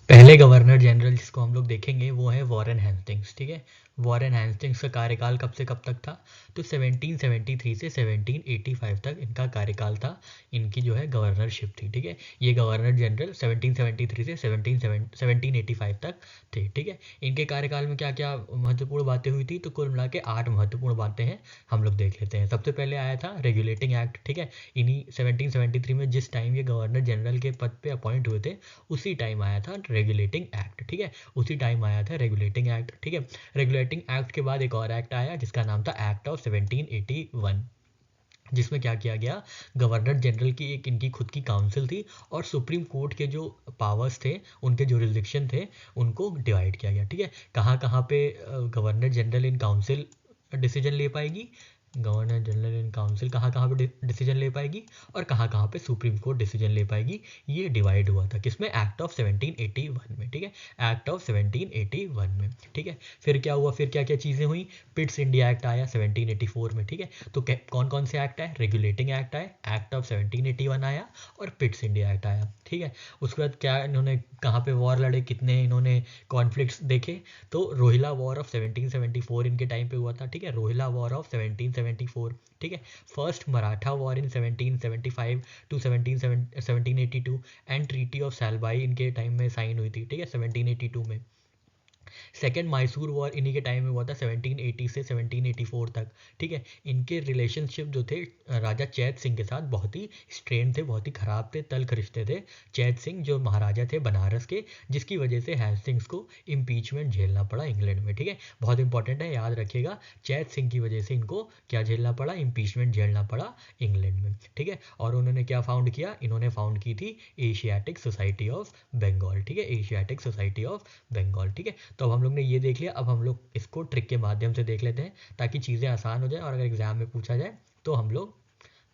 पहले governor general जिसको हम लोग देखेंगे वो है वॉरेन हेस्टिंग्स। ठीक है, वॉरेन हेस्टिंग्स का कार्यकाल कब से कब तक था? तो 1773 से 1785 तक इनका कार्यकाल था, इनकी जो है गवर्नरशिप थी। ठीक है, ये गवर्नर जनरल 1773 से 1785 तक थे। ठीक है, इनके कार्यकाल में क्या क्या महत्वपूर्ण बातें हुई थी? तो कुल मिला के 8 महत्वपूर्ण बातें हैं, हम लोग देख लेते हैं। सबसे पहले आया था रेगुलेटिंग एक्ट। ठीक है, इन्हीं 1773 में जिस टाइम ये गवर्नर जनरल के पद पे अपॉइंट हुए थे उसी टाइम आया था रेगुलेटिंग एक्ट। ठीक है, उसी टाइम आया था रेगुलेटिंग एक्ट। ठीक है, रेगुलेटिंग एक्ट के बाद एक और एक्ट आया जिसका नाम था एक्ट ऑफ 1781, जिसमें क्या किया गया, गवर्नर जनरल की एक इनकी खुद की काउंसिल थी और सुप्रीम कोर्ट के जो पावर्स थे, उनके जो जुरिस्डिक्शन थे, उनको डिवाइड किया गया। ठीक है, कहाँ कहाँ पे governor general in council decision ले पाएगी, गवर्नर जनरल इन काउंसिल कहाँ कहाँ पे डिसीजन ले पाएगी और कहाँ कहाँ पे सुप्रीम कोर्ट डिसीजन ले पाएगी, ये डिवाइड हुआ था किसमें? एक्ट ऑफ 1781 में। ठीक है, एक्ट ऑफ 1781 में। ठीक है, फिर क्या हुआ, फिर क्या क्या चीज़ें हुई? पिट्स इंडिया एक्ट आया 1784 में। ठीक है, तो कौन कौन से एक्ट आए? रेगुलेटिंग एक्ट आए, एक्ट ऑफ 1781 आया और पिट्स इंडिया एक्ट आया। ठीक है, उसके बाद क्या इन्होंने कहाँ पे वॉर लड़े, कितने इन्होंने कॉन्फ्लिक्ट्स देखे? तो रोहिला वॉर ऑफ 1774 इनके टाइम पे हुआ था। ठीक है, रोहिला वॉर ऑफ 1774। ठीक है, first Maratha war in 1775 to 1782 and treaty of Salbai इनके टाइम में साइन हुई थी। ठीक है, 1782 में। सेकेंड मैसूर वॉर इन्हीं के टाइम में हुआ था 1780 से 1784 तक। ठीक है, इनके रिलेशनशिप जो थे राजा चैत सिंह के साथ बहुत ही स्ट्रेन थे, बहुत ही ख़राब थे, तल्ख रिश्ते थे। चैत सिंह जो महाराजा थे बनारस के, जिसकी वजह से हेस्टिंग्स को इम्पीचमेंट झेलना पड़ा इंग्लैंड में। ठीक है, बहुत इंपॉर्टेंट है, याद रखिएगा, चैत सिंह की वजह से इनको क्या झेलना पड़ा? इम्पीचमेंट झेलना पड़ा इंग्लैंड में। ठीक है, और उन्होंने क्या फाउंड किया? इन्होंने फाउंड की थी एशियाटिक सोसाइटी ऑफ बंगाल। ठीक है, एशियाटिक सोसाइटी ऑफ बंगाल। ठीक है, तो अब हम लोग ने ये देख लिया, अब हम लोग इसको ट्रिक के माध्यम से देख लेते हैं ताकि चीज़ें आसान हो जाए और अगर एग्जाम में पूछा जाए तो हम लोग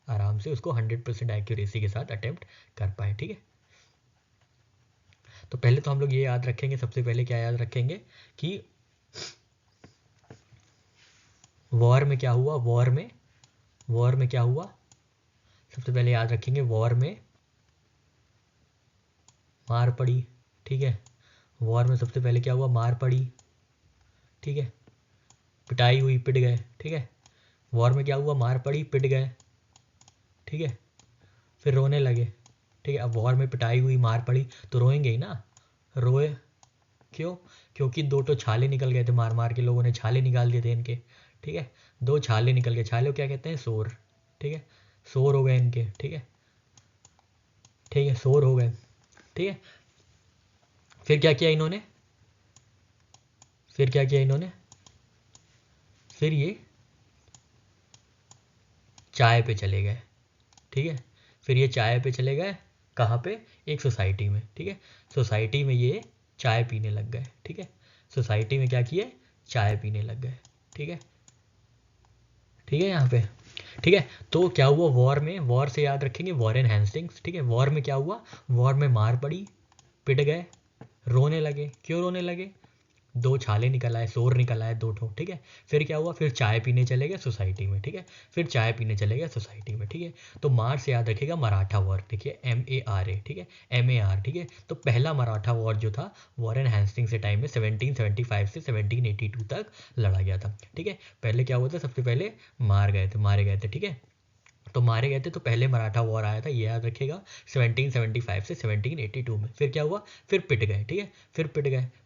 आराम से उसको 100% एक्यूरेसी के साथ अटेम्प्ट कर पाए। ठीक है, तो पहले तो हम लोग ये याद रखेंगे, सबसे पहले क्या याद रखेंगे कि वॉर में क्या हुआ, वॉर में क्या हुआ? सबसे पहले याद रखेंगे वॉर में मार पड़ी। ठीक है, वॉर में सबसे पहले क्या हुआ? मार पड़ी। ठीक है, पिटाई हुई, पिट गए। ठीक है, वॉर में क्या हुआ? मार पड़ी, पिट गए। ठीक है, फिर रोने लगे। ठीक है, अब वॉर में पिटाई हुई, मार पड़ी, तो रोएंगे ही ना, रोए क्यों? क्योंकि दो तो छाले निकल गए थे, मार मार के लोगों ने छाले निकाल दिए थे इनके। ठीक है, दो छाले निकल गए, छाले को क्या कहते हैं? सोर। ठीक है, सोर हो गए इनके। ठीक है, ठीक है, सोर हो गए। ठीक है, फिर क्या किया इन्होंने? फिर क्या किया इन्होंने? फिर ये चाय पे चले गए। ठीक है, फिर ये चाय पे चले गए, कहाँ पे? एक सोसाइटी में। ठीक है, सोसाइटी में ये चाय पीने लग गए। ठीक है, सोसाइटी में क्या किए? चाय पीने लग गए। ठीक है, ठीक है यहाँ पे। ठीक है, तो क्या हुआ वॉर में? वॉर से याद रखेंगे वॉरेन हेस्टिंग्स। ठीक है, वॉर में क्या हुआ? वॉर में मार पड़ी, पिट गए, रोने लगे। क्यों रोने लगे? दो छाले निकल आए, सोर निकल आए दो ठो। ठीक है, फिर क्या हुआ? फिर चाय पीने चले गए सोसाइटी में। ठीक है, फिर चाय पीने चले गए सोसाइटी में। ठीक है, तो मार से याद रखिएगा मराठा वॉर। देखिए MARA। ठीक है, MAR। ठीक है, तो पहला मराठा वॉर जो था वॉरेन हेस्टिंग्स के टाइम में 1775 से 1782 तक लड़ा गया था। ठीक है, पहले क्या हुआ था? सबसे पहले मारे गए थे। ठीक है, तो मारे गए थे, तो पहले मराठा वॉर आया था, ये याद रखिएगा, 1775 से 1782 में। फिर क्या हुआ? फिर पिट गए। ठीक है, फिर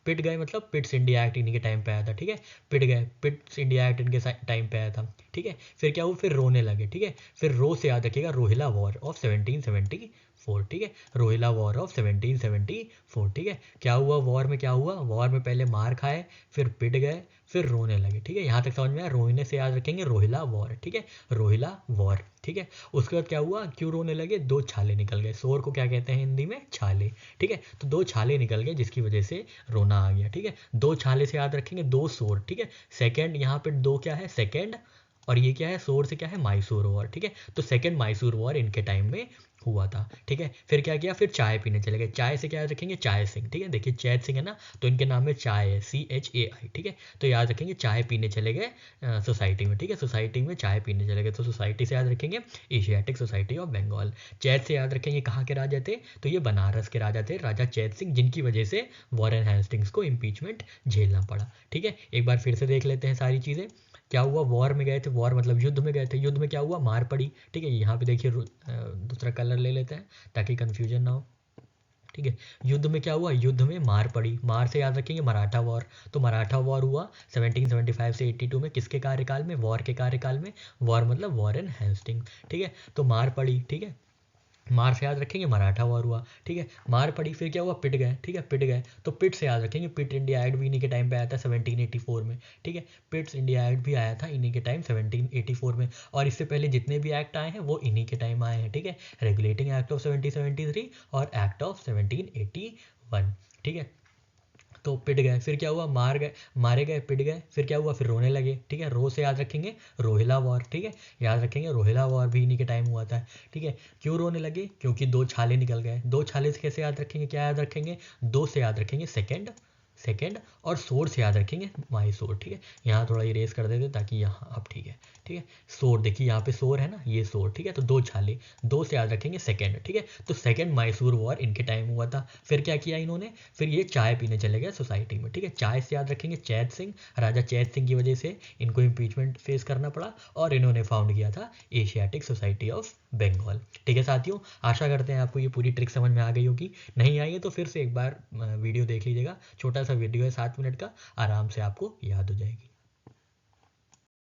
पिट गए मतलब पिट्स इंडिया एक्ट इन्हीं के टाइम पे आया था। ठीक है, पिट गए, पिट्स इंडिया एक्ट इनके टाइम पे आया था। ठीक है, फिर क्या हुआ? फिर रोने लगे। ठीक है, फिर रो से याद रखिएगा रोहिला वॉर ऑफ 1774। ठीक है, रोहिला वॉर ऑफ 1774। ठीक है, क्या हुआ वॉर में? क्या हुआ वॉर में? पहले मार खाए, फिर पिट गए, फिर रोने लगे। ठीक है, यहाँ तक समझ में आया? रोने से याद रखेंगे रोहिला वॉर। ठीक है, रोहिला वॉर। ठीक है, उसके बाद क्या हुआ? क्यों रोने लगे? दो छाले निकल गए, सोर को क्या कहते हैं हिंदी में? छाले। ठीक है, तो दो छाले निकल गए जिसकी वजह से रोना आ गया। ठीक है, दो छाले से याद रखेंगे दो सोर। ठीक है, सेकंड यहाँ पे दो क्या है? सेकंड, और ये क्या है? सोर से क्या है? मैसूर वॉर। ठीक है, तो सेकंड मैसूर वॉर इनके टाइम में हुआ था, ठीक है। फिर क्या किया, फिर चाय पीने चले गए। चाय से क्या याद रखेंगे, चाय सिंह, ठीक है। देखिए चैत सिंह है ना, तो इनके नाम में चाय है, CHAI, ठीक है। तो याद रखेंगे चाय पीने चले गए सोसाइटी में, ठीक है। सोसाइटी में चाय पीने चले गए, तो सोसाइटी से याद रखेंगे एशियाटिक सोसाइटी ऑफ बंगाल। चैत से याद रखेंगे कहाँ के राजा थे, तो ये बनारस के राजा थे, राजा चैत सिंह, जिनकी वजह से वॉरेन हेस्टिंग्स को इम्पीचमेंट झेलना पड़ा, ठीक है। एक बार फिर से देख लेते हैं सारी चीज़ें। क्या हुआ, वॉर में गए थे, वॉर मतलब युद्ध में गए थे, युद्ध में क्या हुआ, मार पड़ी, ठीक है। यहाँ पे देखिए दूसरा कलर ले लेते हैं ताकि कन्फ्यूजन ना हो, ठीक है। युद्ध में क्या हुआ, युद्ध में मार पड़ी, मार से याद रखेंगे मराठा वॉर। तो मराठा वॉर हुआ 1775 से 82 में, किसके कार्यकाल में, वॉर के कार्यकाल में। वॉर मतलब वॉरेन हेस्टिंग, ठीक है। तो मार पड़ी, ठीक है। मार से याद रखेंगे मराठा वॉर हुआ, ठीक है। मार पड़ी, फिर क्या हुआ, पिट गए, ठीक है। पिट गए, तो पिट से याद रखेंगे, पिट इंडिया एक्ट भी इन्हीं के टाइम पे आया था 1784 में, ठीक है। पिट्स इंडिया एक्ट भी आया था इन्हीं के टाइम 1784 में, और इससे पहले जितने भी एक्ट आए हैं वो इन्हीं के टाइम आए हैं, ठीक है। रेगुलेटिंग एक्ट ऑफ 1773 और एक्ट ऑफ 1781, ठीक है। तो पिट गए, फिर क्या हुआ, मार गए, मारे गए, पिट गए, फिर क्या हुआ, फिर रोने लगे, ठीक है। रो से याद रखेंगे रोहिला वॉर, ठीक है। याद रखेंगे रोहिला वॉर भी इन्हीं के टाइम हुआ था, ठीक है। क्यों रोने लगे, क्योंकि दो छाले निकल गए। दो छाले से कैसे याद रखेंगे, क्या याद रखेंगे, दो से याद रखेंगे सेकेंड, सेकेंड, और सोर से याद रखेंगे माई सोर, ठीक है। यहाँ थोड़ा इरेज कर देते ताकि यहाँ अब ठीक है, ठीक है। सोर देखिए यहाँ पे सोर है ना, ये सोर, ठीक है। तो दो छाले, दो से याद रखेंगे सेकेंड, ठीक है। तो सेकेंड मैसूर वॉर इनके टाइम हुआ था। फिर क्या किया इन्होंने, फिर ये चाय पीने चले गए सोसाइटी में, ठीक है। चाय से याद रखेंगे चैत सिंह, राजा चैत सिंह की वजह से इनको इम्पीचमेंट फेस करना पड़ा, और इन्होंने फाउंड किया था एशियाटिक सोसाइटी ऑफ बंगाल, ठीक है साथियों। आशा करते हैं आपको ये पूरी ट्रिक समझ में आ गई होगी। नहीं आई है तो फिर से एक बार वीडियो देख लीजिएगा, छोटा सा वीडियो है 7 मिनट का, आराम से आपको याद हो जाएगी।